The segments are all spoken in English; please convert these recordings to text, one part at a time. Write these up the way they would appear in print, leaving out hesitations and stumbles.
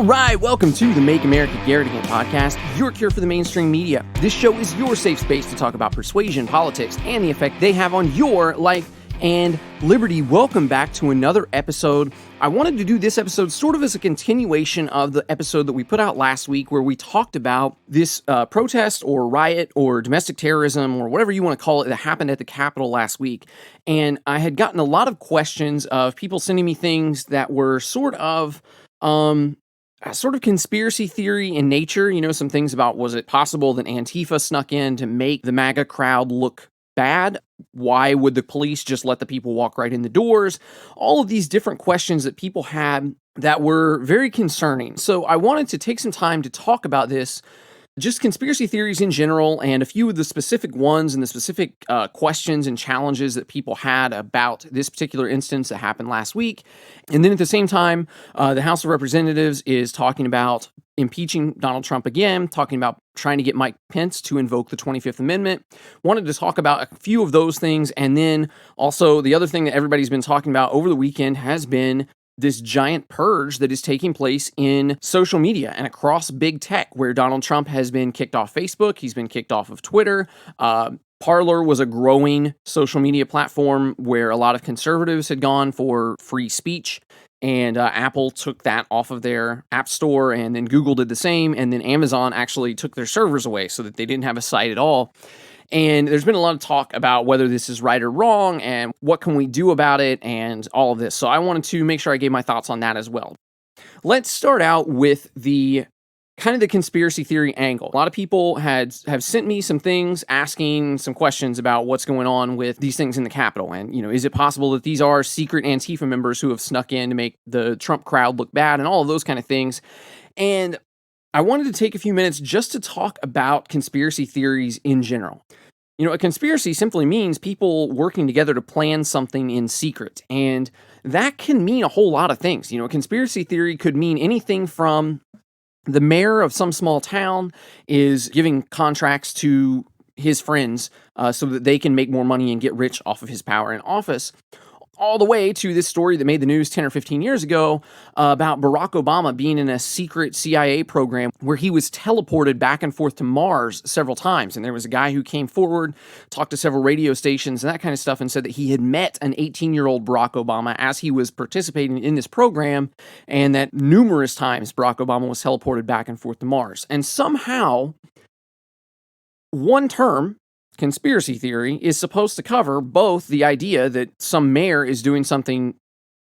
All right, welcome to the Make America Great Again podcast, your cure for the mainstream media. This show is your safe space to talk about persuasion, politics, and the effect they have on your life and liberty. Welcome back to another episode. I wanted to do this episode sort of as a continuation of the episode that we put out last week where we talked about this protest or riot or domestic terrorism or whatever you want to call it that happened at the Capitol last week. And I had gotten a lot of questions of people sending me things that were sort of conspiracy theory in nature, some things about, was it possible that Antifa snuck in to make the MAGA crowd look bad? Why would the police just let the people walk right in the doors? All of these different questions that people had that were very concerning. So I wanted to take some time to talk about this, just conspiracy theories in general, and a few of the specific ones and the specific questions and challenges that people had about this particular instance that happened last week. And then at the same time, the House of Representatives is talking about impeaching Donald Trump again, talking about trying to get Mike Pence to invoke the 25th Amendment. Wanted to talk about a few of those things. And then also the other thing that everybody's been talking about over the weekend has been this giant purge that is taking place in social media and across big tech, where Donald Trump has been kicked off Facebook. He's been kicked off of Twitter. Parler was a growing social media platform where a lot of conservatives had gone for free speech. And Apple took that off of their app store, and then Google did the same. And then Amazon actually took their servers away so that they didn't have a site at all. And there's been a lot of talk about whether this is right or wrong and what can we do about it and all of this. So I wanted to make sure I gave my thoughts on that as well. Let's start out with the kind of the conspiracy theory angle. A lot of people have sent me some things asking some questions about what's going on with these things in the Capitol. And, is it possible that these are secret Antifa members who have snuck in to make the Trump crowd look bad and all of those kind of things? And I wanted to take a few minutes just to talk about conspiracy theories in general. A conspiracy simply means people working together to plan something in secret. And that can mean a whole lot of things. A conspiracy theory could mean anything from the mayor of some small town is giving contracts to his friends so that they can make more money and get rich off of his power in office, all the way to this story that made the news 10 or 15 years ago about Barack Obama being in a secret CIA program where he was teleported back and forth to Mars several times. And there was a guy who came forward, talked to several radio stations and that kind of stuff, and said that he had met an 18-year-old Barack Obama as he was participating in this program, and that numerous times Barack Obama was teleported back and forth to Mars. And somehow, one term, conspiracy theory, is supposed to cover both the idea that some mayor is doing something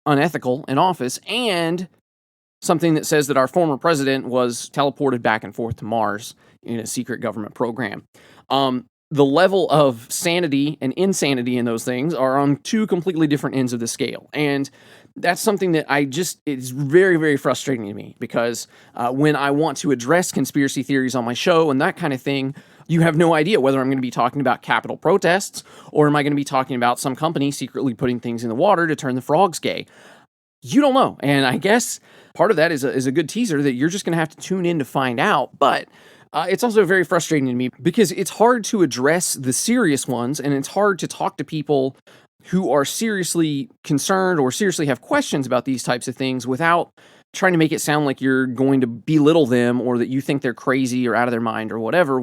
unethical in office and something that says that our former president was teleported back and forth to Mars in a secret government program. The level of sanity and insanity in those things are on two completely different ends of the scale. And that's something that it's very, very frustrating to me because when I want to address conspiracy theories on my show and that kind of thing, you have no idea whether I'm going to be talking about Capitol protests or am I going to be talking about some company secretly putting things in the water to turn the frogs gay. You don't know. And I guess part of that is a good teaser that you're just going to have to tune in to find out. But it's also very frustrating to me because it's hard to address the serious ones, and it's hard to talk to people who are seriously concerned or seriously have questions about these types of things without trying to make it sound like you're going to belittle them or that you think they're crazy or out of their mind or whatever,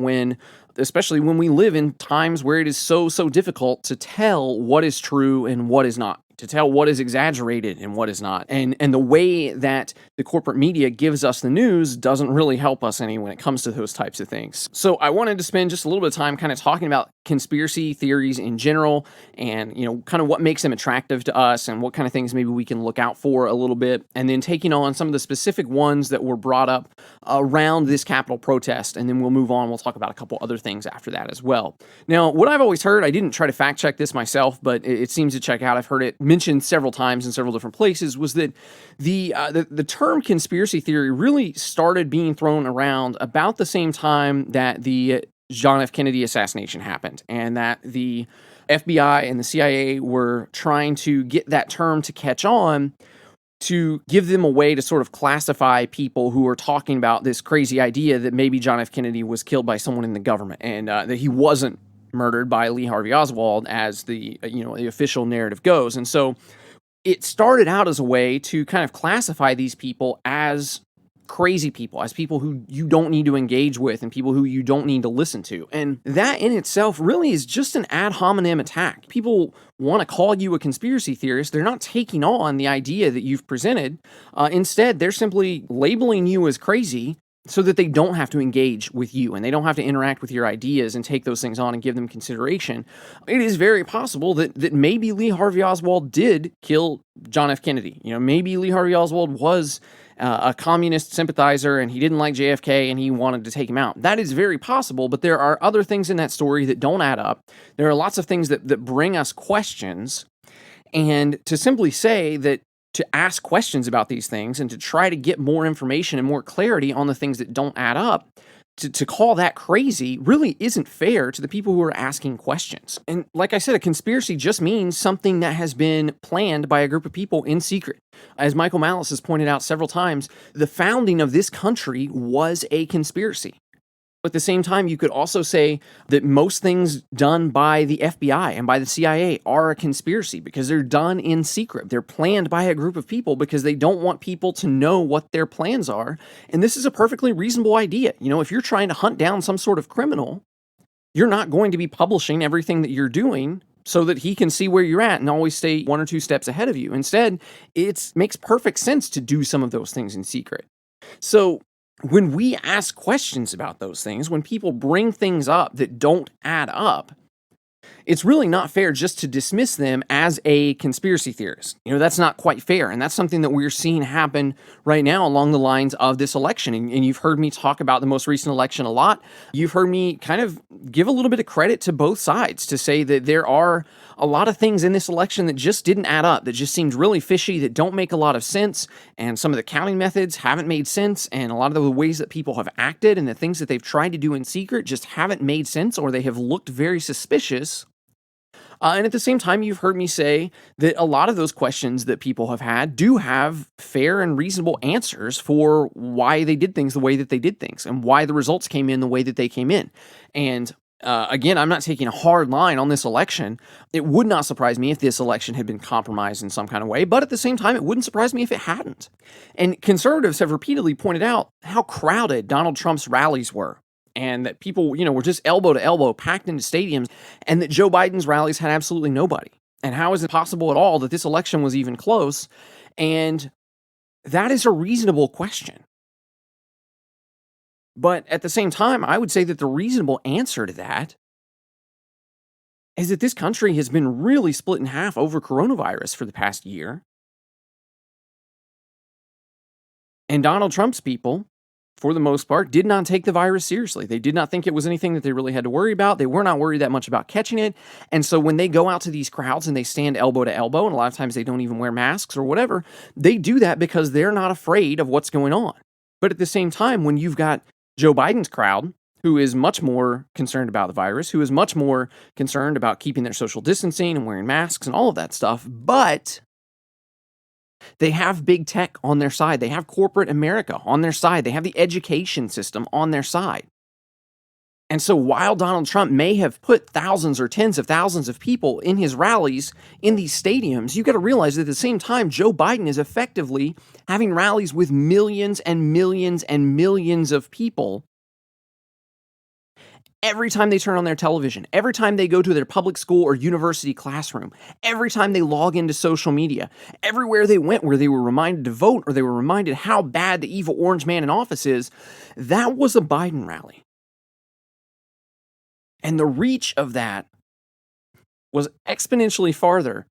especially when we live in times where it is so difficult to tell what is true and what is not, to tell what is exaggerated and what is not. And the way that the corporate media gives us the news doesn't really help us any when it comes to those types of things. So I wanted to spend just a little bit of time kind of talking about conspiracy theories in general and, kind of what makes them attractive to us and what kind of things maybe we can look out for a little bit. And then taking on some of the specific ones that were brought up around this Capitol protest. And then we'll move on. We'll talk about a couple other things after that as well. Now, what I've always heard, I didn't try to fact check this myself, but it seems to check out. I've heard it mentioned several times in several different places, was that the term conspiracy theory really started being thrown around about the same time that the John F. Kennedy assassination happened, and that the FBI and the CIA were trying to get that term to catch on to give them a way to sort of classify people who are talking about this crazy idea that maybe John F. Kennedy was killed by someone in the government and that he wasn't murdered by Lee Harvey Oswald as the official narrative goes. And so it started out as a way to kind of classify these people as crazy people, as people who you don't need to engage with and people who you don't need to listen to. And that in itself really is just an ad hominem attack. People want to call you a conspiracy theorist. They're not taking on the idea that you've presented. Instead, they're simply labeling you as crazy so that they don't have to engage with you and they don't have to interact with your ideas and take those things on and give them consideration. It is very possible that maybe Lee Harvey Oswald did kill John F. Kennedy. Maybe Lee Harvey Oswald was a communist sympathizer and he didn't like JFK and he wanted to take him out. That is very possible, but there are other things in that story that don't add up. There are lots of things that bring us questions. And to simply say that to ask questions about these things and to try to get more information and more clarity on the things that don't add up, to call that crazy really isn't fair to the people who are asking questions. And like I said, a conspiracy just means something that has been planned by a group of people in secret. As Michael Malice has pointed out several times, the founding of this country was a conspiracy. At the same time, you could also say that most things done by the FBI and by the CIA are a conspiracy because they're done in secret. They're planned by a group of people because they don't want people to know what their plans are. And this is a perfectly reasonable idea. If you're trying to hunt down some sort of criminal, you're not going to be publishing everything that you're doing so that he can see where you're at and always stay 1 or 2 steps ahead of you. Instead, it makes perfect sense to do some of those things in secret. So when we ask questions about those things, when people bring things up that don't add up, it's really not fair just to dismiss them as a conspiracy theorist. That's not quite fair. And that's something that we're seeing happen right now along the lines of this election. And you've heard me talk about the most recent election a lot. You've heard me kind of give a little bit of credit to both sides to say that there are a lot of things in this election that just didn't add up, that just seemed really fishy, that don't make a lot of sense. And some of the counting methods haven't made sense. And a lot of the ways that people have acted and the things that they've tried to do in secret just haven't made sense, or they have looked very suspicious. And at the same time, you've heard me say that a lot of those questions that people have had do have fair and reasonable answers for why they did things the way that they did things and why the results came in the way that they came in. And again, I'm not taking a hard line on this election. It would not surprise me if this election had been compromised in some kind of way, but at the same time, it wouldn't surprise me if it hadn't. And conservatives have repeatedly pointed out how crowded Donald Trump's rallies were. And that people, were just elbow to elbow packed into stadiums, and that Joe Biden's rallies had absolutely nobody. And how is it possible at all that this election was even close? And that is a reasonable question. But at the same time, I would say that the reasonable answer to that is that this country has been really split in half over coronavirus for the past year. And Donald Trump's people, for the most part, did not take the virus seriously. They did not think it was anything that they really had to worry about. They were not worried that much about catching it. And so when they go out to these crowds and they stand elbow to elbow, and a lot of times they don't even wear masks or whatever, they do that because they're not afraid of what's going on. But at the same time, when you've got Joe Biden's crowd, who is much more concerned about the virus, who is much more concerned about keeping their social distancing and wearing masks and all of that stuff, but they have big tech on their side. They have corporate America on their side. They have the education system on their side. And so while Donald Trump may have put thousands or tens of thousands of people in his rallies in these stadiums, you got to realize that at the same time, Joe Biden is effectively having rallies with millions and millions and millions of people every time they turn on their television, every time they go to their public school or university classroom, every time they log into social media, everywhere they went where they were reminded to vote or they were reminded how bad the evil orange man in office is, that was a Biden rally. And the reach of that was exponentially farther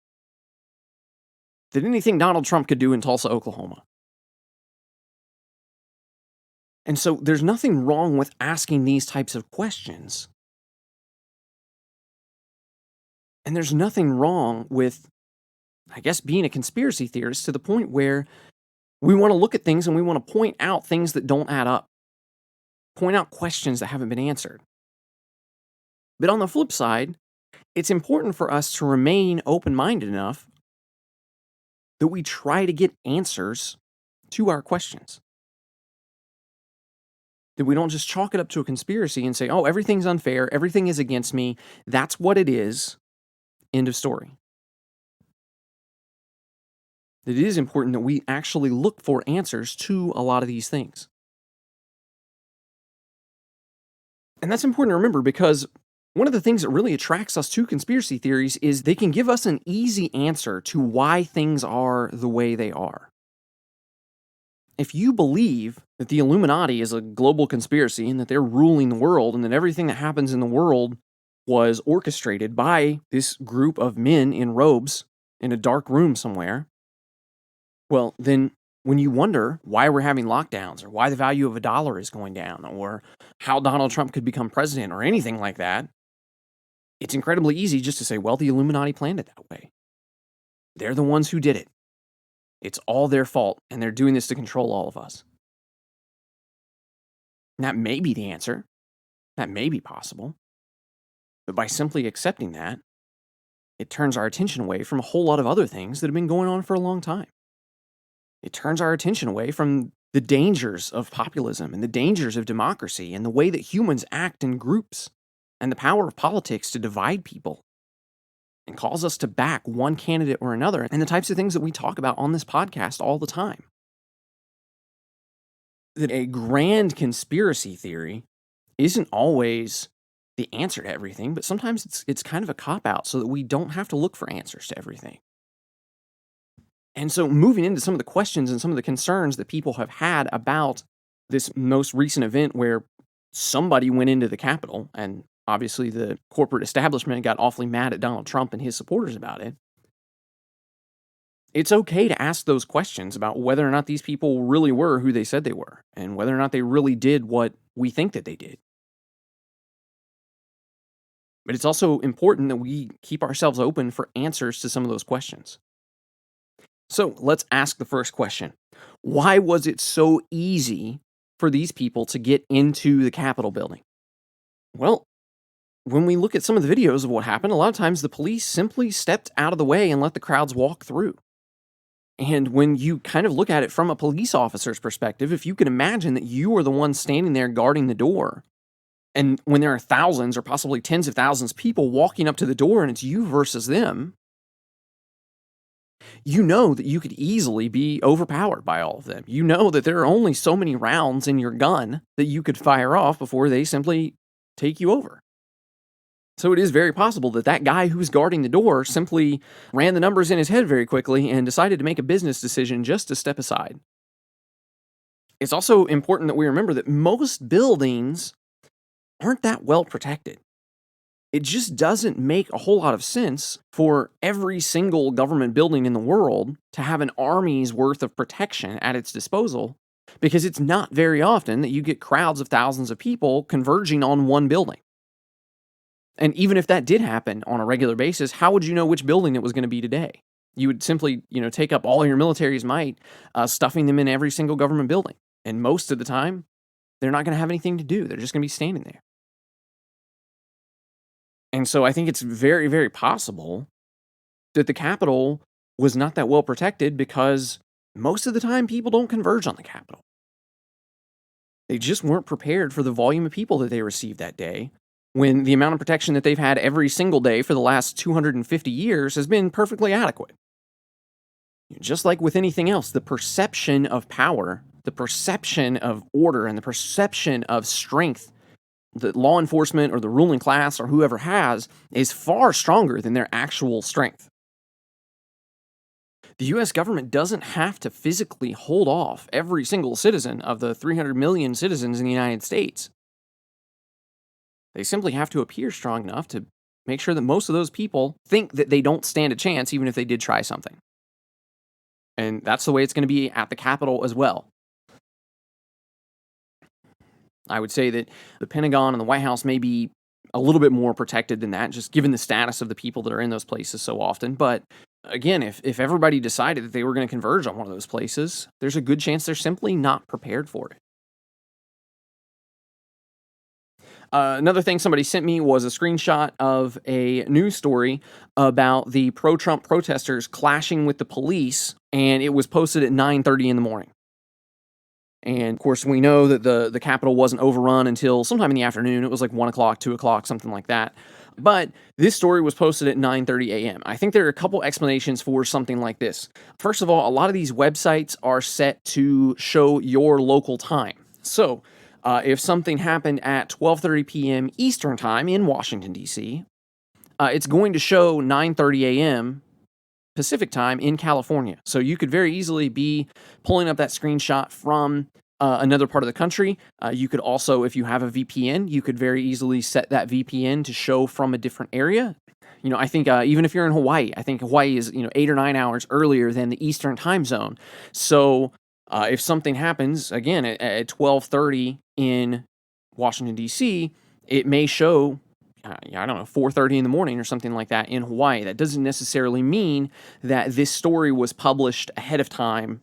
than anything Donald Trump could do in Tulsa, Oklahoma. And so there's nothing wrong with asking these types of questions. And there's nothing wrong with, I guess, being a conspiracy theorist to the point where we want to look at things and we want to point out things that don't add up, point out questions that haven't been answered. But on the flip side, it's important for us to remain open-minded enough that we try to get answers to our questions. That we don't just chalk it up to a conspiracy and say, oh, everything's unfair, everything is against me, that's what it is, end of story. It is important that we actually look for answers to a lot of these things. And that's important to remember because one of the things that really attracts us to conspiracy theories is they can give us an easy answer to why things are the way they are. If you believe that the Illuminati is a global conspiracy and that they're ruling the world and that everything that happens in the world was orchestrated by this group of men in robes in a dark room somewhere, well, then when you wonder why we're having lockdowns or why the value of a dollar is going down or how Donald Trump could become president or anything like that, it's incredibly easy just to say, well, the Illuminati planned it that way. They're the ones who did it. It's all their fault, and they're doing this to control all of us. And that may be the answer. That may be possible. But by simply accepting that, it turns our attention away from a whole lot of other things that have been going on for a long time. It turns our attention away from the dangers of populism and the dangers of democracy and the way that humans act in groups and the power of politics to divide people and cause us to back one candidate or another and the types of things that we talk about on this podcast all the time. That a grand conspiracy theory isn't always the answer to everything, but sometimes it's kind of a cop-out so that we don't have to look for answers to everything. And so moving into some of the questions and some of the concerns that people have had about this most recent event where somebody went into the Capitol, and obviously the corporate establishment got awfully mad at Donald Trump and his supporters about it. It's okay to ask those questions about whether or not these people really were who they said they were, and whether or not they really did what we think that they did. But it's also important that we keep ourselves open for answers to some of those questions. So let's ask the first question. Why was it so easy for these people to get into the Capitol building? Well, when we look at some of the videos of what happened, a lot of times the police simply stepped out of the way and let the crowds walk through. And when you kind of look at it from a police officer's perspective, if you can imagine that you are the one standing there guarding the door, and when there are thousands or possibly tens of thousands of people walking up to the door and it's you versus them, you know that you could easily be overpowered by all of them. You know that there are only so many rounds in your gun that you could fire off before they simply take you over. So it is very possible that that guy who's guarding the door simply ran the numbers in his head very quickly and decided to make a business decision just to step aside. It's also important that we remember that most buildings aren't that well protected. It just doesn't make a whole lot of sense for every single government building in the world to have an army's worth of protection at its disposal, because it's not very often that you get crowds of thousands of people converging on one building. And even if that did happen on a regular basis, how would you know which building it was going to be today? You would simply, take up all your military's might, stuffing them in every single government building. And most of the time, they're not going to have anything to do. They're just going to be standing there. And so I think it's very, very possible that the Capitol was not that well protected because most of the time people don't converge on the Capitol. They just weren't prepared for the volume of people that they received that day, when the amount of protection that they've had every single day for the last 250 years has been perfectly adequate. Just like with anything else, the perception of power, the perception of order, and the perception of strength that law enforcement or the ruling class or whoever has is far stronger than their actual strength. The US government doesn't have to physically hold off every single citizen of the 300 million citizens in the United States. They simply have to appear strong enough to make sure that most of those people think that they don't stand a chance even if they did try something. And that's the way it's going to be at the Capitol as well. I would say that the Pentagon and the White House may be a little bit more protected than that, just given the status of the people that are in those places so often. But again, if everybody decided that they were going to converge on one of those places, there's a good chance they're simply not prepared for it. Another thing somebody sent me was a screenshot of a news story about the pro-Trump protesters clashing with the police, and it was posted at 9:30 in the morning. And of course, we know that the Capitol wasn't overrun until sometime in the afternoon. It was like 1 o'clock, 2 o'clock, something like that. But this story was posted at 9:30 a.m. I think there are a couple explanations for something like this. First of all, a lot of these websites are set to show your local time. So, if something happened at 12:30 p.m. Eastern Time in Washington D.C., it's going to show 9:30 a.m. Pacific Time in California. So you could very easily be pulling up that screenshot from another part of the country. You could also, if you have a VPN, you could very easily set that VPN to show from a different area. I think even if you're in Hawaii, I think Hawaii is 8 or 9 hours earlier than the Eastern time zone. So if something happens again at 12:30 in Washington D.C., it may show I don't know, 4:30 in the morning or something like that in Hawaii. That doesn't necessarily mean that this story was published ahead of time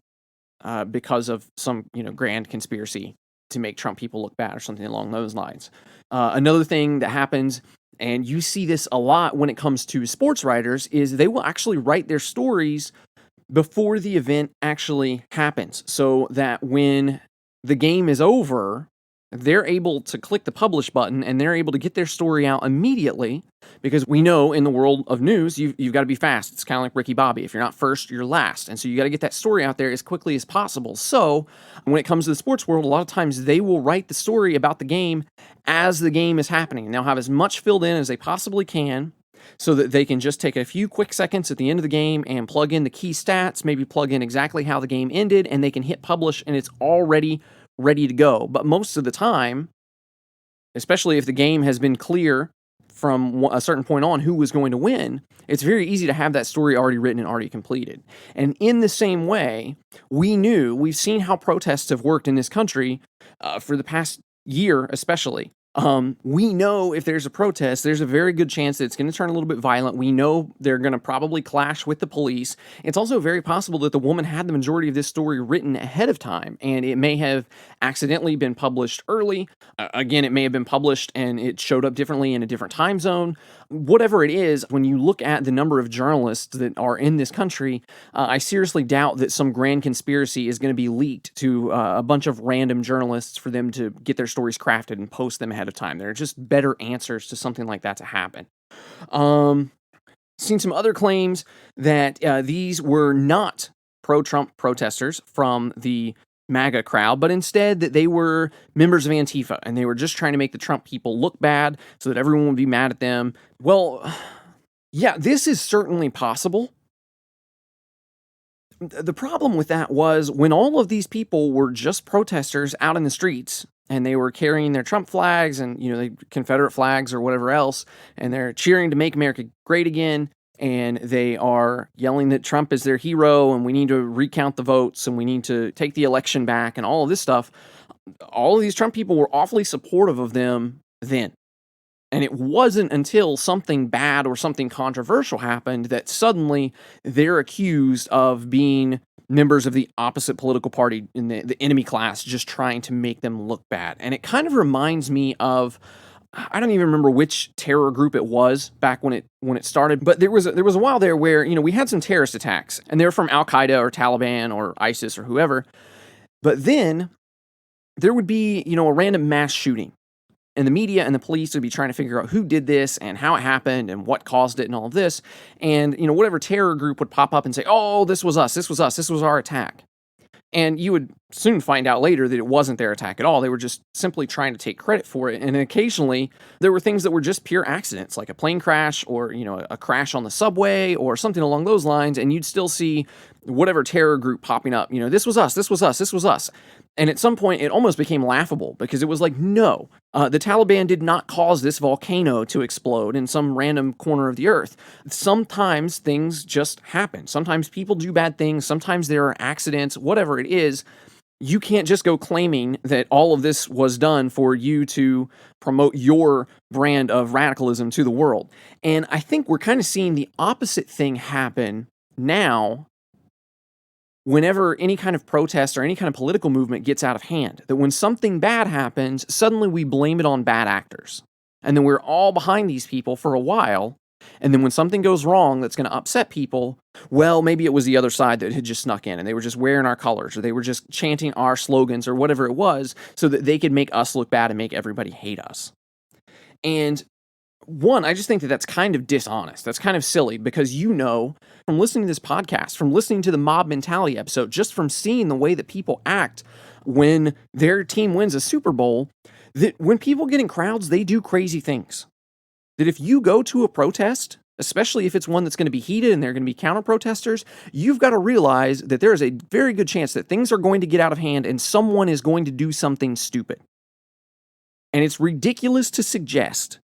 because of some grand conspiracy to make Trump people look bad or something along those lines. Another thing that happens, and you see this a lot when it comes to sports writers, is they will actually write their stories before the event actually happens, so that when the game is over, they're able to click the publish button and they're able to get their story out immediately, because we know in the world of news, you've got to be fast. It's kind of like Ricky Bobby. If you're not first, you're last. And so you got to get that story out there as quickly as possible. So when it comes to the sports world, a lot of times they will write the story about the game as the game is happening. And they'll have as much filled in as they possibly can, so that they can just take a few quick seconds at the end of the game and plug in the key stats, maybe plug in exactly how the game ended, and they can hit publish and it's already ready to go. But most of the time, especially if the game has been clear from a certain point on who was going to win, it's very easy to have that story already written and already completed. And in the same way, we've seen how protests have worked in this country for the past year, especially. We know if there's a protest, there's a very good chance that it's going to turn a little bit violent. We know they're going to probably clash with the police. It's also very possible that the woman had the majority of this story written ahead of time, and it may have accidentally been published early. Again, it may have been published and it showed up differently in a different time zone. Whatever it is, when you look at the number of journalists that are in this country, I seriously doubt that some grand conspiracy is going to be leaked to a bunch of random journalists for them to get their stories crafted and post them ahead of time. There are just better answers to something like that to happen. Seen some other claims that these were not pro-Trump protesters from the MAGA crowd, but instead that they were members of Antifa and they were just trying to make the Trump people look bad so that everyone would be mad at them. Well, yeah, this is certainly possible. The problem with that was when all of these people were just protesters out in the streets and they were carrying their Trump flags and, the Confederate flags or whatever else, and they're cheering to make America great again, and they are yelling that Trump is their hero and we need to recount the votes and we need to take the election back and all of this stuff. All of these Trump people were awfully supportive of them then. And it wasn't until something bad or something controversial happened that suddenly they're accused of being members of the opposite political party in the enemy class, just trying to make them look bad. And it kind of reminds me of, I don't even remember which terror group it was back when it started, but there was a while there where, we had some terrorist attacks and they were from Al Qaeda or Taliban or ISIS or whoever. But then there would be, a random mass shooting. And the media and the police would be trying to figure out who did this and how it happened and what caused it and all of this. And, whatever terror group would pop up and say, oh, this was us, this was our attack. And you would soon find out later that it wasn't their attack at all. They were just simply trying to take credit for it. And occasionally there were things that were just pure accidents, like a plane crash or, a crash on the subway or something along those lines. And you'd still see whatever terror group popping up, this was us, this was us, this was us. And at some point, it almost became laughable because it was like, no, the Taliban did not cause this volcano to explode in some random corner of the earth. Sometimes things just happen. Sometimes people do bad things. Sometimes there are accidents, whatever it is. You can't just go claiming that all of this was done for you to promote your brand of radicalism to the world. And I think we're kind of seeing the opposite thing happen now whenever any kind of protest or any kind of political movement gets out of hand. That when something bad happens, suddenly we blame it on bad actors. And then we're all behind these people for a while. And then when something goes wrong that's going to upset people, well, maybe it was the other side that had just snuck in and they were just wearing our colors or they were just chanting our slogans or whatever it was so that they could make us look bad and make everybody hate us. And One, I just think that that's kind of dishonest. That's kind of silly because from listening to this podcast, from listening to the mob mentality episode, just from seeing the way that people act when their team wins a Super Bowl, that when people get in crowds, they do crazy things. That if you go to a protest, especially if it's one that's going to be heated and there are going to be counter protesters, you've got to realize that there is a very good chance that things are going to get out of hand and someone is going to do something stupid. And it's ridiculous to suggest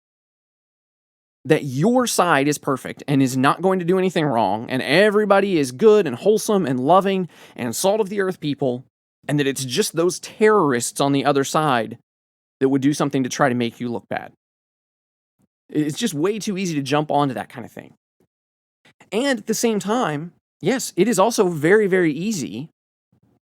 that your side is perfect and is not going to do anything wrong, and everybody is good and wholesome and loving and salt of the earth people, and that it's just those terrorists on the other side that would do something to try to make you look bad. It's just way too easy to jump onto that kind of thing. And at the same time, yes, it is also very, very easy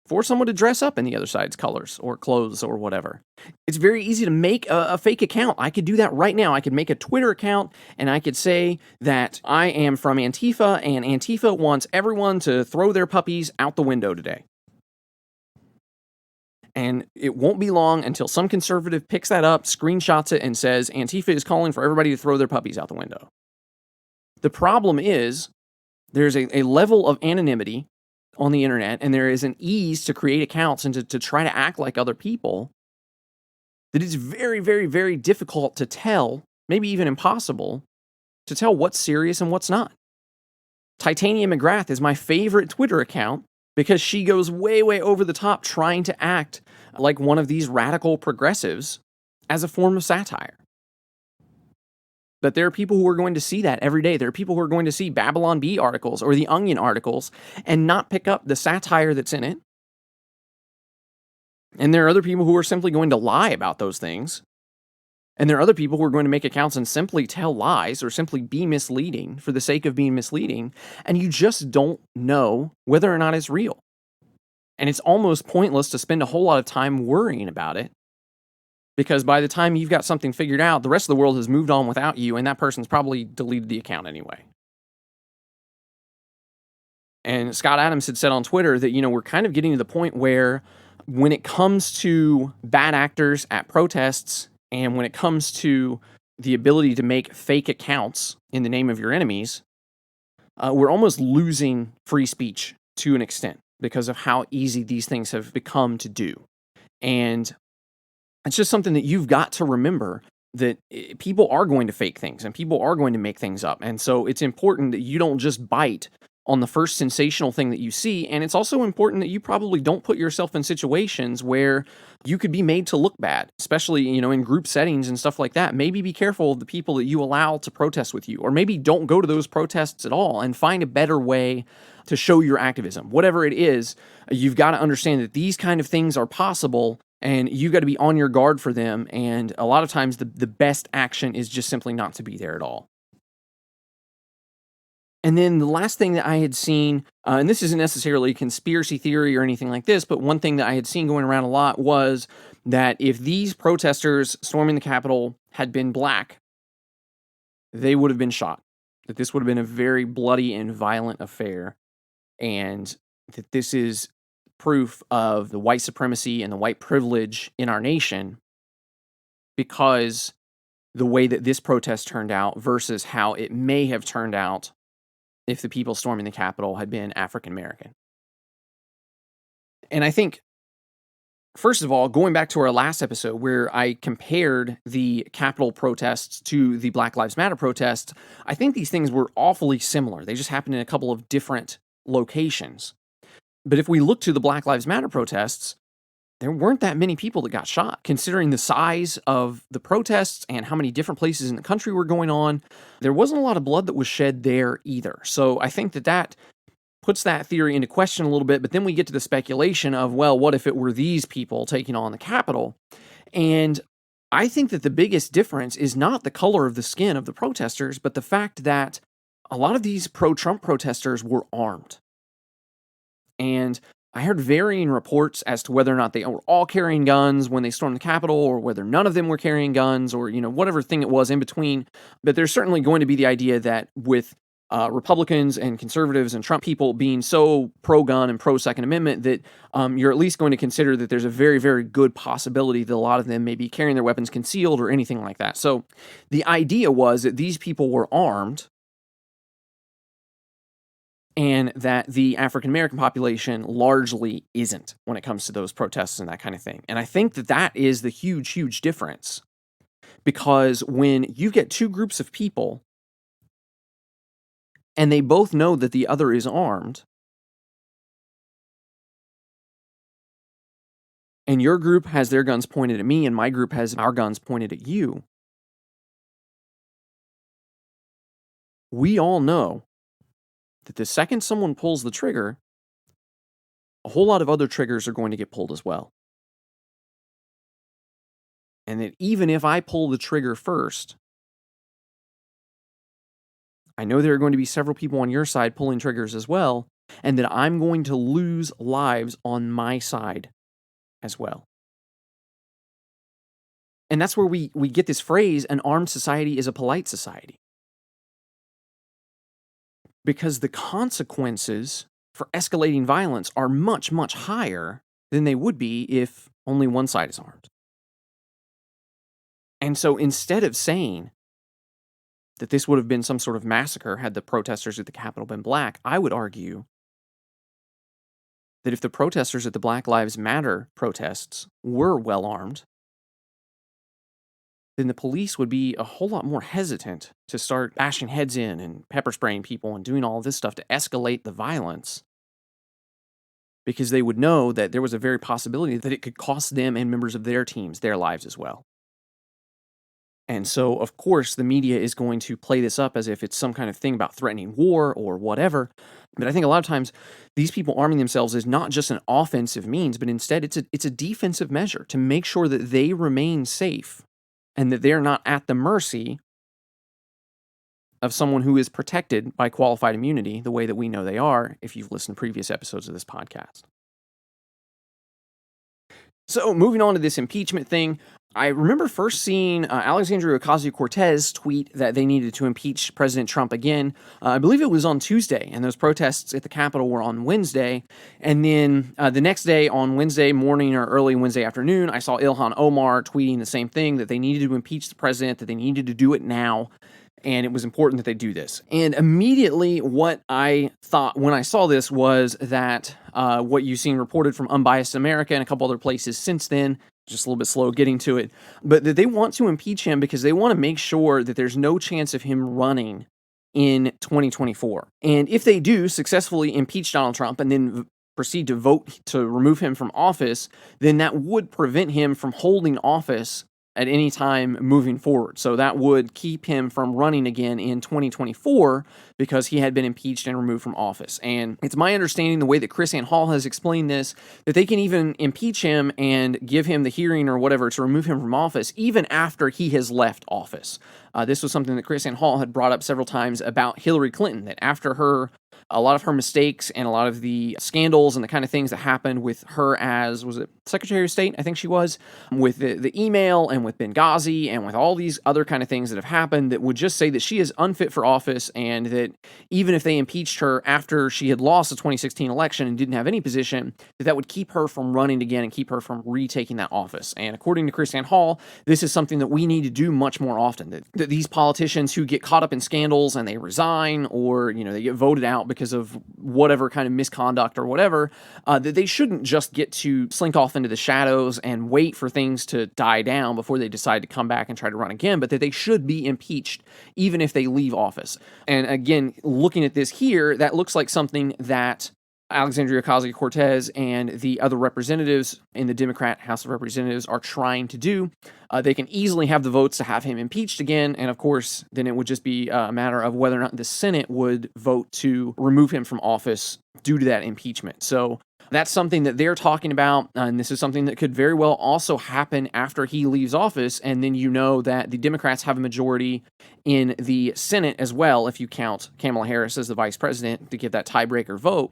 for someone to dress up in the other side's colors or clothes or whatever. It's very easy to make a fake account. I could do that right now. I could make a Twitter account and I could say that I am from Antifa and Antifa wants everyone to throw their puppies out the window today. And it won't be long until some conservative picks that up, screenshots it, and says Antifa is calling for everybody to throw their puppies out the window. The problem is there's a level of anonymity on the internet, and there is an ease to create accounts and to try to act like other people that it's very, very, very difficult to tell, maybe even impossible, to tell what's serious and what's not. Titania McGrath is my favorite Twitter account because she goes way, way over the top trying to act like one of these radical progressives as a form of satire. But there are people who are going to see that every day. There are people who are going to see Babylon Bee articles or the Onion articles and not pick up the satire that's in it. And there are other people who are simply going to lie about those things. And there are other people who are going to make accounts and simply tell lies or simply be misleading for the sake of being misleading. And you just don't know whether or not it's real. And it's almost pointless to spend a whole lot of time worrying about it. Because by the time you've got something figured out, the rest of the world has moved on without you, and that person's probably deleted the account anyway. And Scott Adams had said on Twitter that, we're kind of getting to the point where when it comes to bad actors at protests, and when it comes to the ability to make fake accounts in the name of your enemies, we're almost losing free speech to an extent because of how easy these things have become to do. And it's just something that you've got to remember, that people are going to fake things and people are going to make things up. And so it's important that you don't just bite on the first sensational thing that you see. And it's also important that you probably don't put yourself in situations where you could be made to look bad, especially, in group settings and stuff like that. Maybe be careful of the people that you allow to protest with you, or maybe don't go to those protests at all and find a better way to show your activism. Whatever it is, you've got to understand that these kind of things are possible. And you've got to be on your guard for them. And a lot of times the best action is just simply not to be there at all. And then the last thing that I had seen, and this isn't necessarily a conspiracy theory or anything like this, but one thing that I had seen going around a lot was that if these protesters storming the Capitol had been black, they would have been shot. That this would have been a very bloody and violent affair. And that this is proof of the white supremacy and the white privilege in our nation, because the way that this protest turned out versus how it may have turned out if the people storming the Capitol had been African American. And I think, first of all, going back to our last episode where I compared the Capitol protests to the Black Lives Matter protests, I think these things were awfully similar. They just happened in a couple of different locations. But if we look to the Black Lives Matter protests, there weren't that many people that got shot. Considering the size of the protests and how many different places in the country were going on, there wasn't a lot of blood that was shed there either. So I think that puts that theory into question a little bit, but then we get to the speculation of, well, what if it were these people taking on the Capitol? And I think that the biggest difference is not the color of the skin of the protesters, but the fact that a lot of these pro-Trump protesters were armed. And I heard varying reports as to whether or not they were all carrying guns when they stormed the Capitol, or whether none of them were carrying guns, or, whatever thing it was in between. But there's certainly going to be the idea that with Republicans and conservatives and Trump people being so pro-gun and pro-Second Amendment that you're at least going to consider that there's a very, very good possibility that a lot of them may be carrying their weapons concealed or anything like that. So the idea was that these people were armed and that the African American population largely isn't when it comes to those protests and that kind of thing. And I think that that is the huge, huge difference, because when you get two groups of people and they both know that the other is armed, and your group has their guns pointed at me and my group has our guns pointed at you, we all know that the second someone pulls the trigger, a whole lot of other triggers are going to get pulled as well. And that even if I pull the trigger first, I know there are going to be several people on your side pulling triggers as well, and that I'm going to lose lives on my side as well. And that's where we get this phrase, an armed society is a polite society. Because the consequences for escalating violence are much, much higher than they would be if only one side is armed. And so instead of saying that this would have been some sort of massacre had the protesters at the Capitol been black, I would argue that if the protesters at the Black Lives Matter protests were well armed, then the police would be a whole lot more hesitant to start bashing heads in and pepper spraying people and doing all this stuff to escalate the violence, because they would know that there was a very possibility that it could cost them and members of their teams their lives as well. And so, of course, the media is going to play this up as if it's some kind of thing about threatening war or whatever. But I think a lot of times these people arming themselves is not just an offensive means, but instead it's a defensive measure to make sure that they remain safe and that they're not at the mercy of someone who is protected by qualified immunity the way that we know they are if you've listened to previous episodes of this podcast. So moving on to this impeachment thing, I remember first seeing Alexandria Ocasio-Cortez tweet that they needed to impeach President Trump again. I believe it was on Tuesday, and those protests at the Capitol were on Wednesday. And then the next day, on Wednesday morning or early Wednesday afternoon, I saw Ilhan Omar tweeting the same thing, that they needed to impeach the president, that they needed to do it now, and it was important that they do this. And immediately what I thought when I saw this was that what you've seen reported from Unbiased America and a couple other places since then, just a little bit slow getting to it, but that they want to impeach him because they want to make sure that there's no chance of him running in 2024. And if they do successfully impeach Donald Trump and then proceed to vote to remove him from office, then that would prevent him from holding office at any time moving forward. So that would keep him from running again in 2024 because he had been impeached and removed from office. And it's my understanding, the way that Chris Hall has explained this, that they can even impeach him and give him the hearing or whatever to remove him from office even after he has left office. This was something that Chris Hall had brought up several times about Hillary Clinton, that after a lot of her mistakes and a lot of the scandals and the kind of things that happened with her as, was it Secretary of State? I think she was, with the email and with Benghazi and with all these other kind of things that have happened, that would just say that she is unfit for office, and that even if they impeached her after she had lost the 2016 election and didn't have any position, that would keep her from running again and keep her from retaking that office. And according to Chris Hall, this is something that we need to do much more often, that these politicians who get caught up in scandals and they resign, or, they get voted out because of whatever kind of misconduct or whatever, that they shouldn't just get to slink off into the shadows and wait for things to die down before they decide to come back and try to run again, but that they should be impeached even if they leave office. And again, looking at this here, that looks like something that Alexandria Ocasio-Cortez and the other representatives in the Democrat House of Representatives are trying to do. They can easily have the votes to have him impeached again, and of course, then it would just be a matter of whether or not the Senate would vote to remove him from office due to that impeachment. So that's something that they're talking about, and this is something that could very well also happen after he leaves office, and then that the Democrats have a majority in the Senate as well, if you count Kamala Harris as the vice president to get that tiebreaker vote.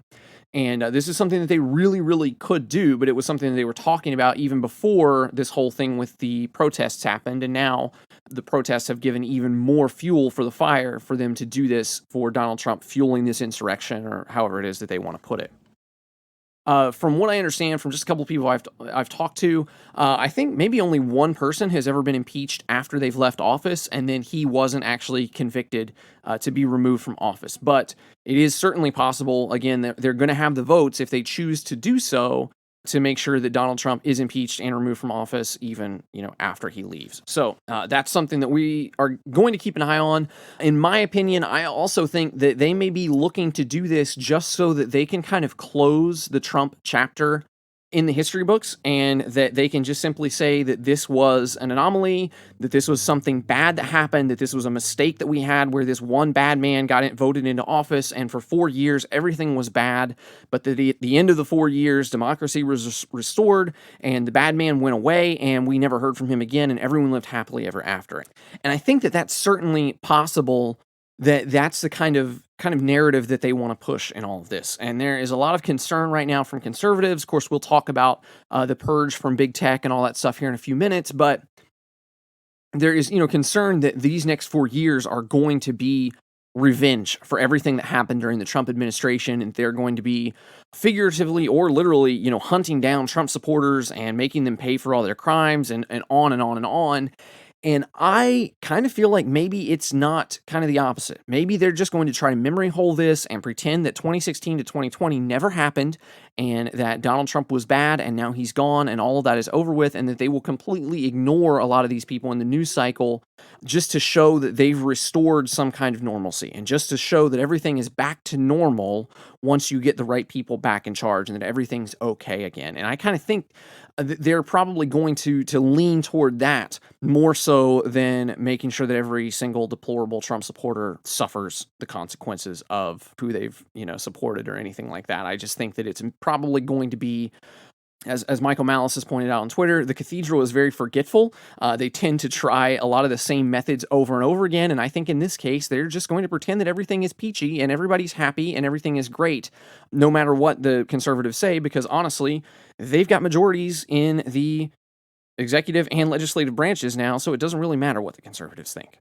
And this is something that they really, really could do, but it was something that they were talking about even before this whole thing with the protests happened. And now the protests have given even more fuel for the fire for them to do this, for Donald Trump fueling this insurrection, or however it is that they want to put it. From what I understand from just a couple of people I've talked to, I think maybe only one person has ever been impeached after they've left office, and then he wasn't actually convicted to be removed from office. But it is certainly possible. Again, that they're going to have the votes if they choose to do so, to make sure that Donald Trump is impeached and removed from office, even after he leaves. So that's something that we are going to keep an eye on. In my opinion, I also think that they may be looking to do this just so that they can kind of close the Trump chapter in the history books, and that they can just simply say that this was an anomaly, that this was something bad that happened, that this was a mistake that we had where this one bad man got voted into office, and for 4 years everything was bad, but that at the end of the 4 years democracy was restored and the bad man went away and we never heard from him again and everyone lived happily ever after it. And I think that that's certainly possible, that that's the kind of narrative that they want to push in all of this. And there is a lot of concern right now from conservatives. Of course, we'll talk about the purge from big tech and all that stuff here in a few minutes, but there is, concern that these next 4 years are going to be revenge for everything that happened during the Trump administration, and they're going to be figuratively or literally, hunting down Trump supporters and making them pay for all their crimes, and on and on and on. And I kind of feel like maybe it's not kind of the opposite. Maybe they're just going to try to memory hole this and pretend that 2016 to 2020 never happened, and that Donald Trump was bad and now he's gone and all of that is over with, and that they will completely ignore a lot of these people in the news cycle just to show that they've restored some kind of normalcy, and just to show that everything is back to normal once you get the right people back in charge, and that everything's okay again. And I kind of think they're probably going to lean toward that more so than making sure that every single deplorable Trump supporter suffers the consequences of who they've supported or anything like that. I just think that it's probably going to be, as Michael Malice has pointed out on Twitter, the cathedral is very forgetful. They tend to try a lot of the same methods over and over again, and I think in this case, they're just going to pretend that everything is peachy and everybody's happy and everything is great, no matter what the conservatives say, because honestly, they've got majorities in the executive and legislative branches now, so it doesn't really matter what the conservatives think.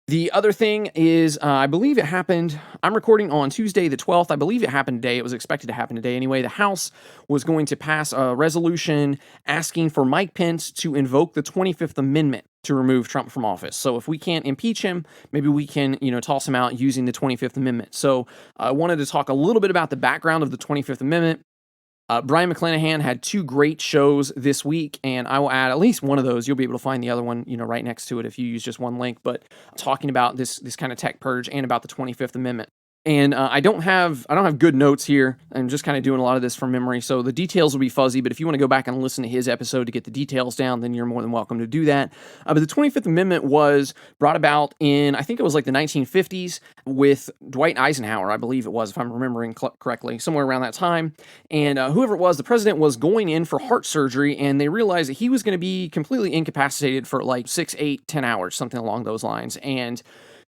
The other thing is, I believe it happened, I'm recording on Tuesday the 12th, I believe it happened today, it was expected to happen today anyway. The House was going to pass a resolution asking for Mike Pence to invoke the 25th Amendment to remove Trump from office. So if we can't impeach him, maybe we can, toss him out using the 25th Amendment. So I wanted to talk a little bit about the background of the 25th Amendment. Brian McClanahan had 2 great shows this week, and I will add at least one of those. You'll be able to find the other one, right next to it if you use just one link, but talking about this kind of tech purge and about the 25th Amendment. And I don't have good notes here. I'm just kind of doing a lot of this from memory, so the details will be fuzzy, but if you want to go back and listen to his episode to get the details down, then you're more than welcome to do that. But the 25th Amendment was brought about in, I think it was like the 1950s, with Dwight Eisenhower, I believe it was, if I'm remembering correctly, somewhere around that time. And whoever it was, the president was going in for heart surgery, and they realized that he was going to be completely incapacitated for like 6, 8, 10 hours, something along those lines. And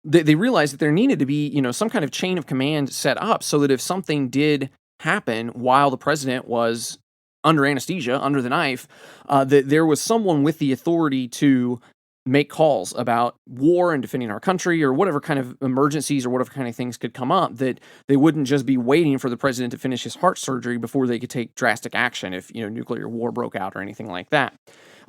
they realized that there needed to be, some kind of chain of command set up so that if something did happen while the president was under anesthesia, under the knife, that there was someone with the authority to make calls about war and defending our country, or whatever kind of emergencies or whatever kind of things could come up, that they wouldn't just be waiting for the president to finish his heart surgery before they could take drastic action if, nuclear war broke out or anything like that.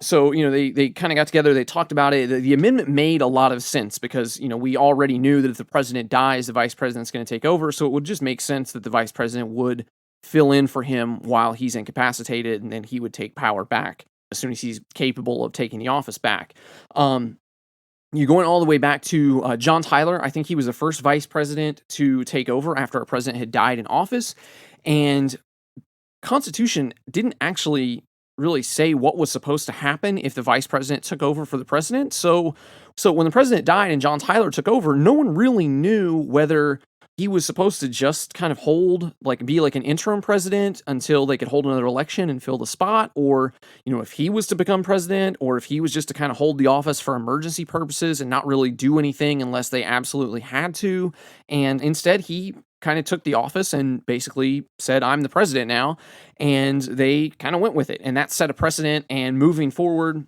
So, they kind of got together, they talked about it. The amendment made a lot of sense because, we already knew that if the president dies, the vice president's going to take over. So it would just make sense that the vice president would fill in for him while he's incapacitated, and then he would take power back as soon as he's capable of taking the office back. You're going all the way back to John Tyler. I think he was the first vice president to take over after a president had died in office. And Constitution didn't actually really say what was supposed to happen if the vice president took over for the president. So when the president died and John Tyler took over, no one really knew whether he was supposed to just kind of be like an interim president until they could hold another election and fill the spot, or, if he was to become president, or if he was just to kind of hold the office for emergency purposes and not really do anything unless they absolutely had to. And instead, he kind of took the office and basically said, I'm the president now. And they kind of went with it. And that set a precedent. And moving forward,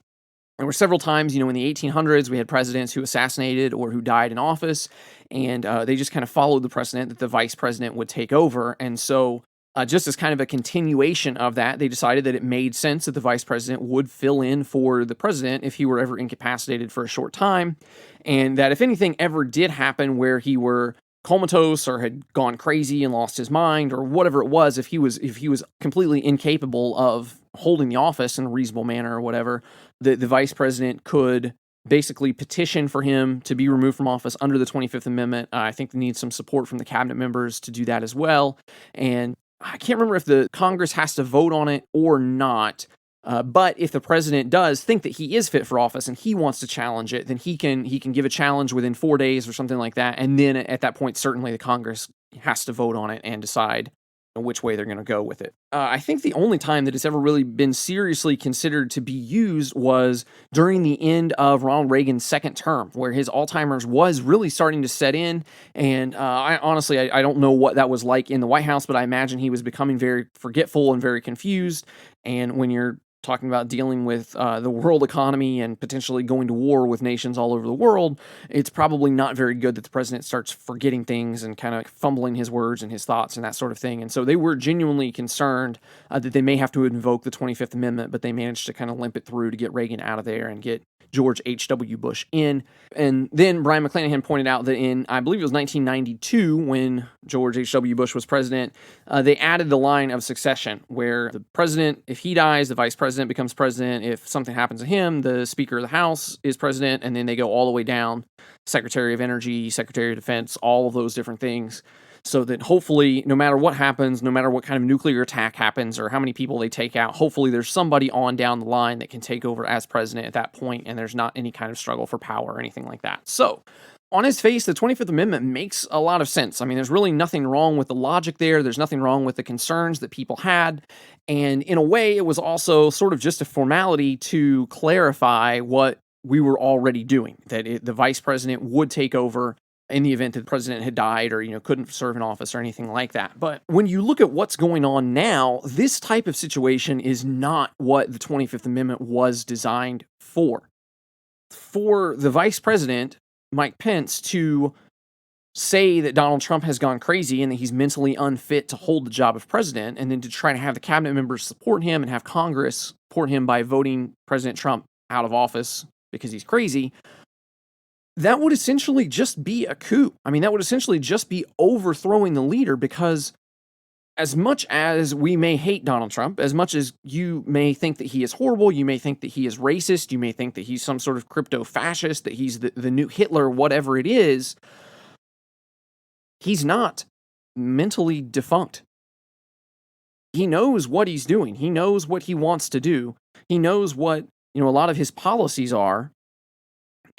There were several times, in the 1800s, we had presidents who assassinated or who died in office, and they just kind of followed the precedent that the vice president would take over. And so, just as kind of a continuation of that, they decided that it made sense that the vice president would fill in for the president if he were ever incapacitated for a short time, and that if anything ever did happen where he were comatose or had gone crazy and lost his mind or whatever it was, if he was completely incapable of holding the office in a reasonable manner or whatever, the vice president could basically petition for him to be removed from office under the 25th Amendment. I think they need some support from the cabinet members to do that as well. And I can't remember if the Congress has to vote on it or not. But if the president does think that he is fit for office and he wants to challenge it, then he can give a challenge within 4 days or something like that. And then at that point, certainly the Congress has to vote on it and decide which way they're going to go with it. I think the only time that it's ever really been seriously considered to be used was during the end of Ronald Reagan's second term, where his Alzheimer's was really starting to set in. And I honestly don't know what that was like in the White House, but I imagine he was becoming very forgetful and very confused. And when you're talking about dealing with the world economy and potentially going to war with nations all over the world, it's probably not very good that the president starts forgetting things and kind of fumbling his words and his thoughts and that sort of thing. And so they were genuinely concerned that they may have to invoke the 25th Amendment, but they managed to kind of limp it through to get Reagan out of there and get George H.W. Bush in. And then Brian McClanahan pointed out that in, I believe it was 1992, when George H.W. Bush was president, they added the line of succession where the president, if he dies, the vice president becomes president. If something happens to him, the Speaker of the House is president, and then they go all the way down, Secretary of Energy, Secretary of Defense, all of those different things. So that hopefully, no matter what happens, no matter what kind of nuclear attack happens or how many people they take out, hopefully there's somebody on down the line that can take over as president at that point, and there's not any kind of struggle for power or anything like that. So, on its face, the 25th Amendment makes a lot of sense. I mean, there's really nothing wrong with the logic there. There's nothing wrong with the concerns that people had. And in a way, it was also sort of just a formality to clarify what we were already doing, that the vice president would take over in the event that the president had died or, couldn't serve in office or anything like that. But when you look at what's going on now, this type of situation is not what the 25th Amendment was designed for. For the vice president, Mike Pence, to say that Donald Trump has gone crazy and that he's mentally unfit to hold the job of president, and then to try to have the cabinet members support him and have Congress support him by voting President Trump out of office because he's crazy, that would essentially just be a coup. I mean, that would essentially just be overthrowing the leader, because as much as we may hate Donald Trump, as much as you may think that he is horrible, you may think that he is racist, you may think that he's some sort of crypto-fascist, that he's the new Hitler, whatever it is, he's not mentally defunct. He knows what he's doing. He knows what he wants to do. He knows what, a lot of his policies are.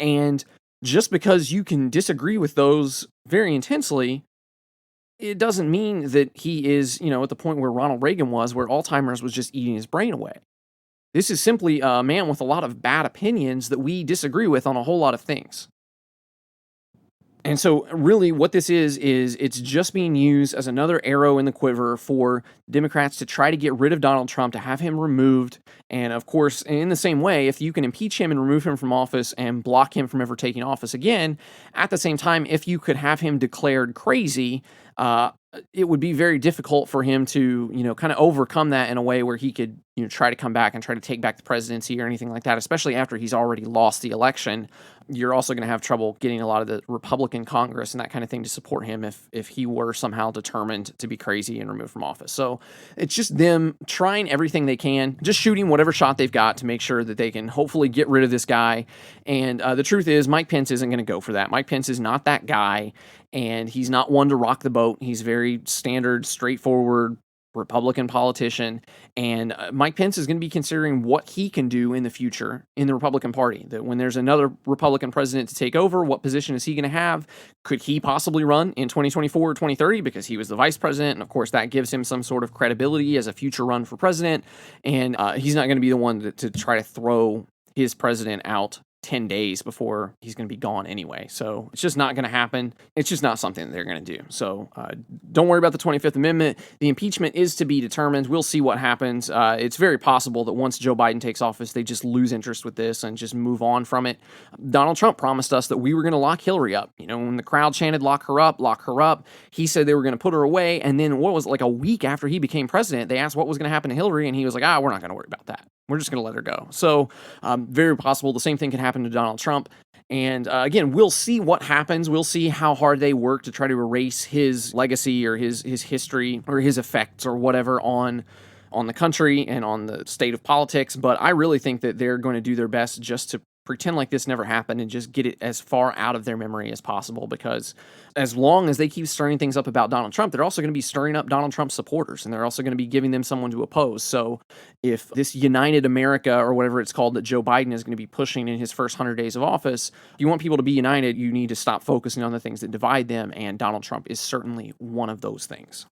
And just because you can disagree with those very intensely, it doesn't mean that he is, at the point where Ronald Reagan was, where Alzheimer's was just eating his brain away. This is simply a man with a lot of bad opinions that we disagree with on a whole lot of things. And so really what this is it's just being used as another arrow in the quiver for Democrats to try to get rid of Donald Trump, to have him removed. And of course, in the same way, if you can impeach him and remove him from office and block him from ever taking office again, at the same time, if you could have him declared crazy, it would be very difficult for him to, kind of overcome that in a way where he could, try to come back and try to take back the presidency or anything like that, especially after he's already lost the election. You're also going to have trouble getting a lot of the Republican Congress and that kind of thing to support him if he were somehow determined to be crazy and removed from office. So it's just them trying everything they can, just shooting whatever shot they've got to make sure that they can hopefully get rid of this guy. And the truth is, Mike Pence isn't going to go for that. Mike Pence is not that guy, and he's not one to rock the boat. He's very standard, straightforward Republican politician, and Mike Pence is going to be considering what he can do in the future in the Republican Party. That when there's another Republican president to take over, what position is he going to have? Could he possibly run in 2024 or 2030 because he was the vice president? And of course, that gives him some sort of credibility as a future run for president. And he's not going to be the one to try to throw his president out 10 days before he's going to be gone anyway. So it's just not going to happen. It's just not something that they're going to do. So don't worry about the 25th Amendment. The impeachment is to be determined. We'll see what happens. It's very possible that once Joe Biden takes office, they just lose interest with this and just move on from it. Donald Trump promised us that we were going to lock Hillary up. When the crowd chanted, lock her up, he said they were going to put her away. And then what was it, like a week after he became president, they asked what was going to happen to Hillary. And he was like, we're not going to worry about that. We're just going to let her go. So very possible the same thing could happen to Donald Trump. And again, we'll see what happens. We'll see how hard they work to try to erase his legacy or his history or his effects or whatever on the country and on the state of politics. But I really think that they're going to do their best just to pretend like this never happened and just get it as far out of their memory as possible, because as long as they keep stirring things up about Donald Trump, they're also going to be stirring up Donald Trump supporters, and they're also going to be giving them someone to oppose. So if this United America or whatever it's called that Joe Biden is going to be pushing in his first 100 days of office, if you want people to be united, you need to stop focusing on the things that divide them, and Donald Trump is certainly one of those things.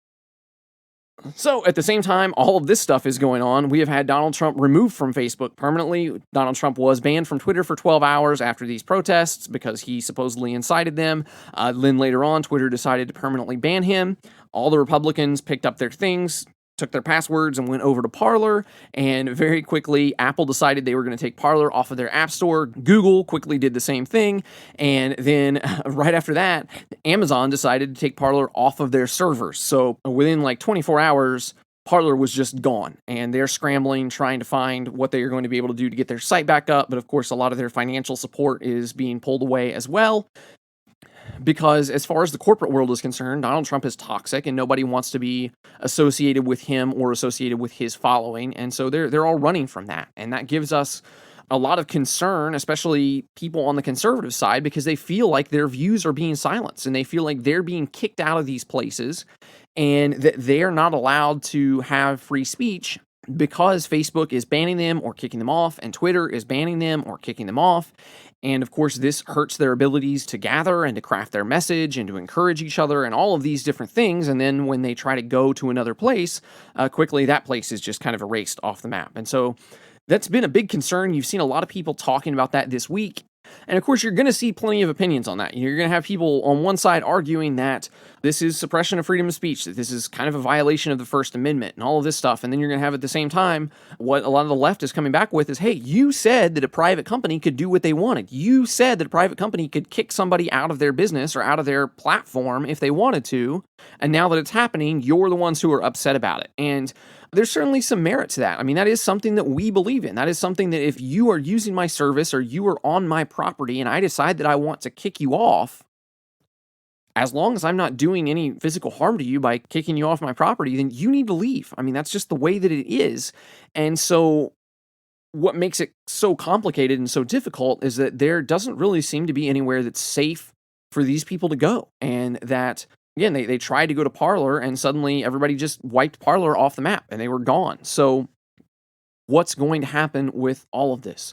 So at the same time, all of this stuff is going on. We have had Donald Trump removed from Facebook permanently. Donald Trump was banned from Twitter for 12 hours after these protests because he supposedly incited them. Then later on, Twitter decided to permanently ban him. All the Republicans picked up their things, took their passwords, and went over to Parler. And very quickly, Apple decided they were going to take Parler off of their app store. Google quickly did the same thing. And then right after that, Amazon decided to take Parler off of their servers. So within like 24 hours, Parler was just gone. And they're scrambling, trying to find what they are going to be able to do to get their site back up. But of course, a lot of their financial support is being pulled away as well. Because as far as the corporate world is concerned, Donald Trump is toxic and nobody wants to be associated with him or associated with his following. And so they're all running from that. And that gives us a lot of concern, especially people on the conservative side, because they feel like their views are being silenced and they feel like they're being kicked out of these places and that they're not allowed to have free speech because Facebook is banning them or kicking them off and Twitter is banning them or kicking them off. And of course, this hurts their abilities to gather and to craft their message and to encourage each other and all of these different things. And then when they try to go to another place, quickly that place is just kind of erased off the map. And so that's been a big concern. You've seen a lot of people talking about that this week. And of course, you're going to see plenty of opinions on that. You're going to have people on one side arguing that this is suppression of freedom of speech, that this is kind of a violation of the First Amendment and all of this stuff. And then you're going to have at the same time, what a lot of the left is coming back with is, hey, you said that a private company could do what they wanted. You said that a private company could kick somebody out of their business or out of their platform if they wanted to. And now that it's happening, you're the ones who are upset about it. And there's certainly some merit to that. I mean, that is something that we believe in. That is something that if you are using my service or you are on my property and I decide that I want to kick you off, as long as I'm not doing any physical harm to you by kicking you off my property, then you need to leave. I mean, that's just the way that it is. And so what makes it so complicated and so difficult is that there doesn't really seem to be anywhere that's safe for these people to go. And that, again, they tried to go to Parler and suddenly everybody just wiped Parler off the map and they were gone. So what's going to happen with all of this?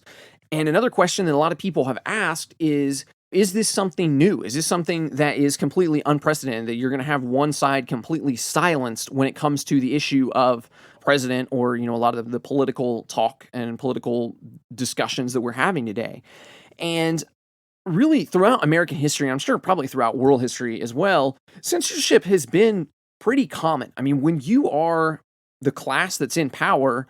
And another question that a lot of people have asked is this something new? Is this something that is completely unprecedented, that you're going to have one side completely silenced when it comes to the issue of president or, a lot of the political talk and political discussions that we're having today? And really, throughout American history, I'm sure probably throughout world history as well, censorship has been pretty common. I mean, when you are the class that's in power,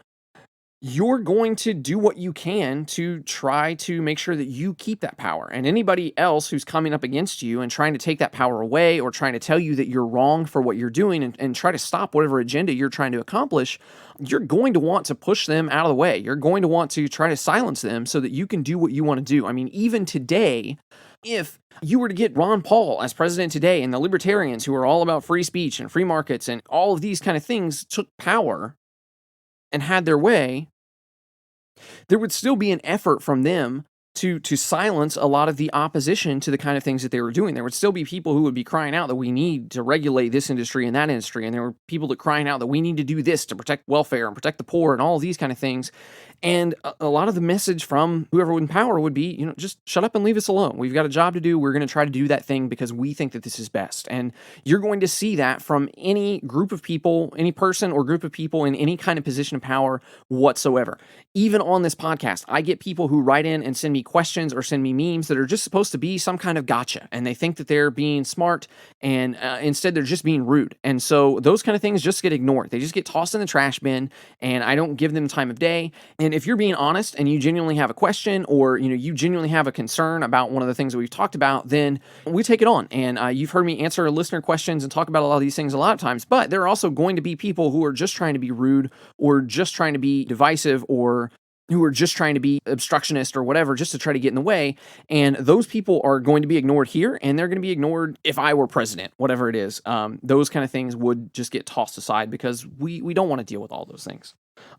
you're going to do what you can to try to make sure that you keep that power. And anybody else who's coming up against you and trying to take that power away or trying to tell you that you're wrong for what you're doing and try to stop whatever agenda you're trying to accomplish, you're going to want to push them out of the way. You're going to want to try to silence them so that you can do what you want to do. I mean, even today, if you were to get Ron Paul as president today and the libertarians who are all about free speech and free markets and all of these kind of things took power and had their way, there would still be an effort from them to silence a lot of the opposition to the kind of things that they were doing. There would still be people who would be crying out that we need to regulate this industry and that industry, and there were people that crying out that we need to do this to protect welfare and protect the poor and all of these kind of things. And a lot of the message from whoever in power would be, just shut up and leave us alone. We've got a job to do. We're going to try to do that thing because we think that this is best. And you're going to see that from any group of people, any person or group of people in any kind of position of power whatsoever. Even on this podcast, I get people who write in and send me me questions or send me memes that are just supposed to be some kind of gotcha. And they think that they're being smart, and instead they're just being rude. And so those kind of things just get ignored. They just get tossed in the trash bin, and I don't give them time of day. And if you're being honest and you genuinely have a question, or you genuinely have a concern about one of the things that we've talked about, then we take it on. And you've heard me answer listener questions and talk about a lot of these things a lot of times. But there are also going to be people who are just trying to be rude, or just trying to be divisive, or who are just trying to be obstructionist or whatever, just to try to get in the way. And those people are going to be ignored here, and they're going to be ignored if I were president, whatever it is. Those kind of things would just get tossed aside because we don't want to deal with all those things.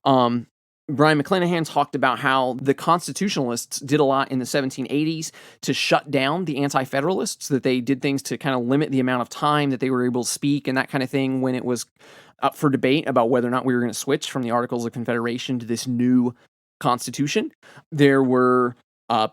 Brian McClanahan talked about how the constitutionalists did a lot in the 1780s to shut down the anti-federalists, that they did things to kind of limit the amount of time that they were able to speak and that kind of thing when it was up for debate about whether or not we were going to switch from the Articles of Confederation to this new Constitution. There were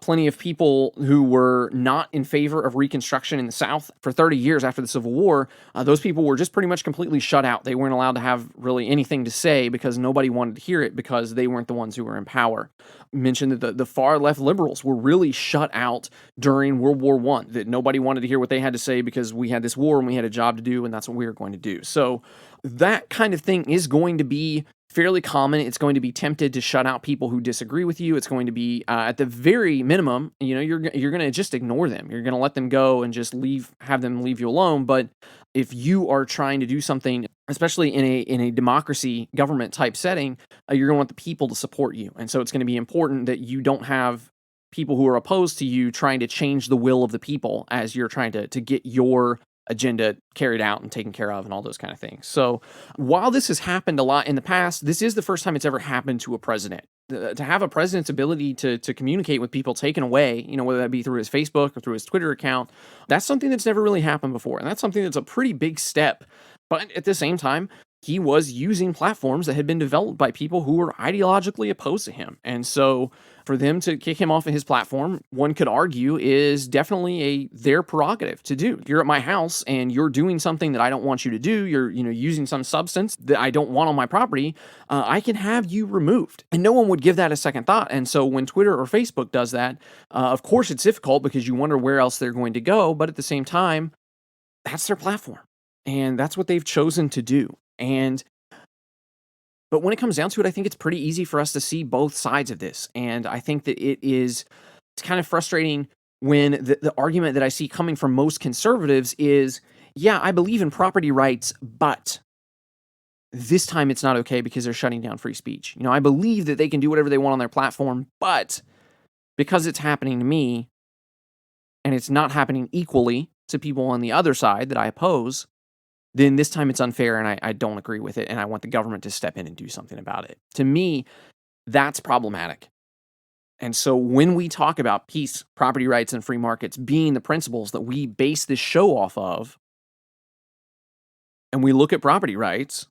plenty of people who were not in favor of Reconstruction in the South for 30 years after the Civil War. Those people were just pretty much completely shut out. They weren't allowed to have really anything to say because nobody wanted to hear it because they weren't the ones who were in power. Mentioned that the far left liberals were really shut out during World War I, that nobody wanted to hear what they had to say because we had this war and we had a job to do, and that's what we were going to do. So that kind of thing is going to be fairly common. It's going to be tempted to shut out people who disagree with you. It's going to be, at the very minimum, you're going to just ignore them. You're going to let them go and just have them leave you alone. But if you are trying to do something, especially in a democracy government type setting, you're going to want the people to support you. And so it's going to be important that you don't have people who are opposed to you trying to change the will of the people as you're trying to get your agenda carried out and taken care of and all those kind of things. So while this has happened a lot in the past, this is the first time it's ever happened to a president. To have a president's ability to communicate with people taken away, whether that be through his Facebook or through his Twitter account, that's something that's never really happened before. And that's something that's a pretty big step. But at the same time, he was using platforms that had been developed by people who were ideologically opposed to him. And so for them to kick him off of his platform, one could argue is definitely their prerogative to do. You're at my house and you're doing something that I don't want you to do. You're, using some substance that I don't want on my property. I can have you removed. And no one would give that a second thought. And so when Twitter or Facebook does that, of course it's difficult because you wonder where else they're going to go. But at the same time, that's their platform. And that's what they've chosen to do. But when it comes down to it, I think it's pretty easy for us to see both sides of this. And I think that it's kind of frustrating when the argument that I see coming from most conservatives is, yeah, I believe in property rights, but this time it's not okay because they're shutting down free speech. I believe that they can do whatever they want on their platform, but because it's happening to me and it's not happening equally to people on the other side that I oppose, then this time it's unfair and I don't agree with it and I want the government to step in and do something about it. To me, that's problematic. And so when we talk about peace, property rights, and free markets being the principles that we base this show off of, and we look at property rights,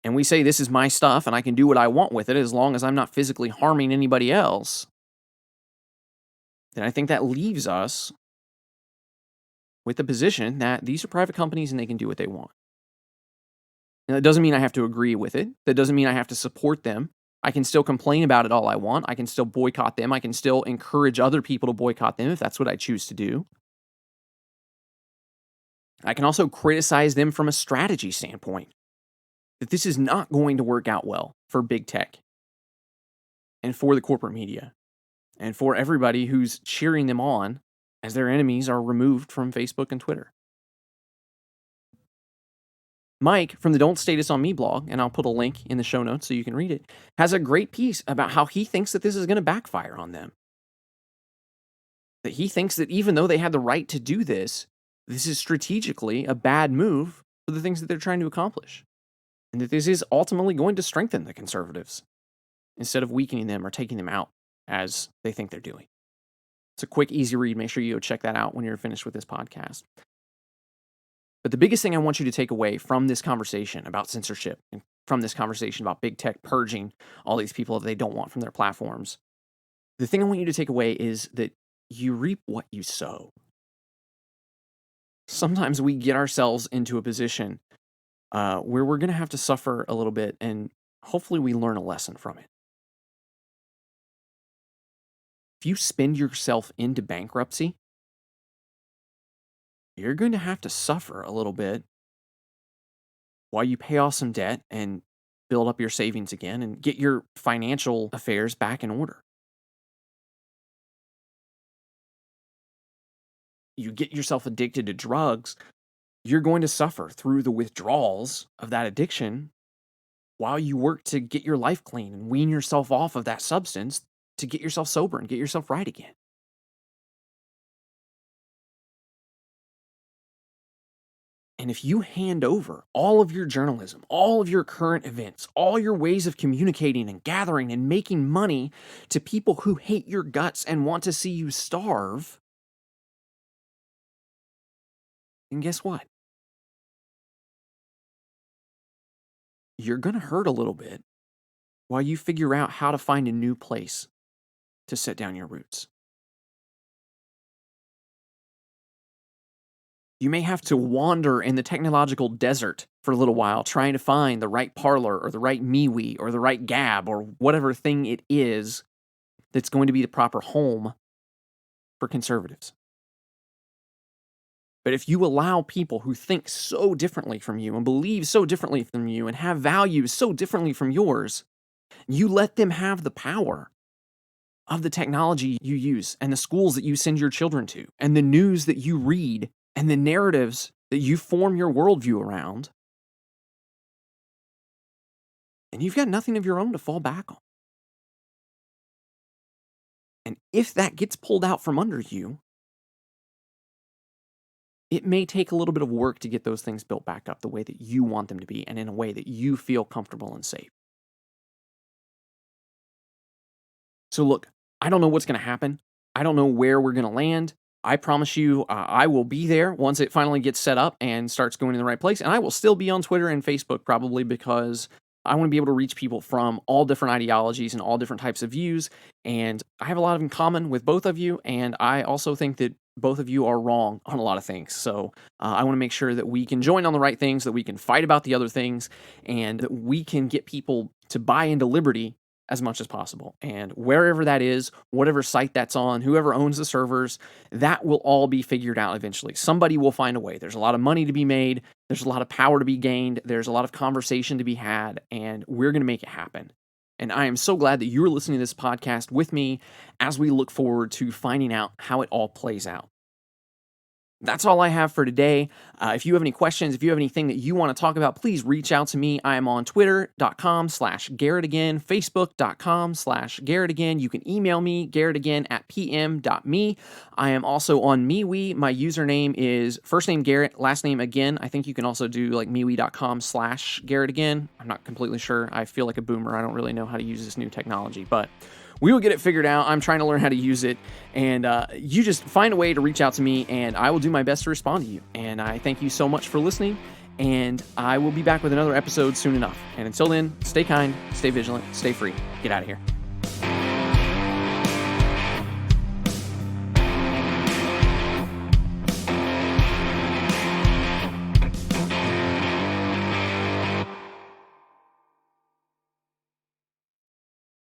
and we say this is my stuff and I can do what I want with it as long as I'm not physically harming anybody else, then I think that leaves us with the position that these are private companies and they can do what they want. Now, that doesn't mean I have to agree with it. That doesn't mean I have to support them. I can still complain about it all I want. I can still boycott them. I can still encourage other people to boycott them if that's what I choose to do. I can also criticize them from a strategy standpoint, that this is not going to work out well for big tech and for the corporate media and for everybody who's cheering them on as their enemies are removed from Facebook and Twitter. Mike from the Don't Status on Me blog, and I'll put a link in the show notes so you can read it, has a great piece about how he thinks that this is going to backfire on them. That he thinks that even though they had the right to do this, this is strategically a bad move for the things that they're trying to accomplish. And that this is ultimately going to strengthen the conservatives instead of weakening them or taking them out as they think they're doing. It's a quick, easy read. Make sure you go check that out when you're finished with this podcast. But the biggest thing I want you to take away from this conversation about censorship and from this conversation about big tech purging all these people that they don't want from their platforms, the thing I want you to take away is that you reap what you sow. Sometimes we get ourselves into a position where we're going to have to suffer a little bit, and hopefully we learn a lesson from it. If you spend yourself into bankruptcy, you're going to have to suffer a little bit while you pay off some debt and build up your savings again and get your financial affairs back in order. You get yourself addicted to drugs, you're going to suffer through the withdrawals of that addiction while you work to get your life clean and wean yourself off of that substance to get yourself sober and get yourself right again. And if you hand over all of your journalism, all of your current events, all your ways of communicating and gathering and making money to people who hate your guts and want to see you starve, then guess what? You're going to hurt a little bit while you figure out how to find a new place to set down your roots. You may have to wander in the technological desert for a little while trying to find the right Parler or the right MeWe or the right Gab or whatever thing it is that's going to be the proper home for conservatives. But if you allow people who think so differently from you and believe so differently from you and have values so differently from yours, you let them have the power of the technology you use and the schools that you send your children to and the news that you read and the narratives that you form your worldview around, and you've got nothing of your own to fall back on. And if that gets pulled out from under you, it may take a little bit of work to get those things built back up the way that you want them to be and in a way that you feel comfortable and safe. So look, I don't know what's going to happen. I don't know where we're going to land. I promise you, I will be there once it finally gets set up and starts going in the right place. And I will still be on Twitter and Facebook probably because I want to be able to reach people from all different ideologies and all different types of views. And I have a lot in common with both of you. And I also think that both of you are wrong on a lot of things. So I want to make sure that we can join on the right things, that we can fight about the other things, and that we can get people to buy into liberty as much as possible. And wherever that is, whatever site that's on, whoever owns the servers, that will all be figured out eventually. Somebody will find a way. There's a lot of money to be made. There's a lot of power to be gained. There's a lot of conversation to be had, and we're going to make it happen. And I am so glad that you're listening to this podcast with me as we look forward to finding out how it all plays out. That's all I have for today. If you have any questions, if you have anything that you want to talk about, please reach out to me. I am on twitter.com/GarrettAgain, facebook.com/GarrettAgain. You can email me, garrettagain@pm.me. I am also on MeWe. My username is first name Garrett, last name again. I think you can also do like MeWe.com/GarrettAgain. I'm not completely sure. I feel like a boomer. I don't really know how to use this new technology, but we will get it figured out. I'm trying to learn how to use it. And you just find a way to reach out to me, and I will do my best to respond to you. And I thank you so much for listening. And I will be back with another episode soon enough. And until then, stay kind, stay vigilant, stay free. Get out of here.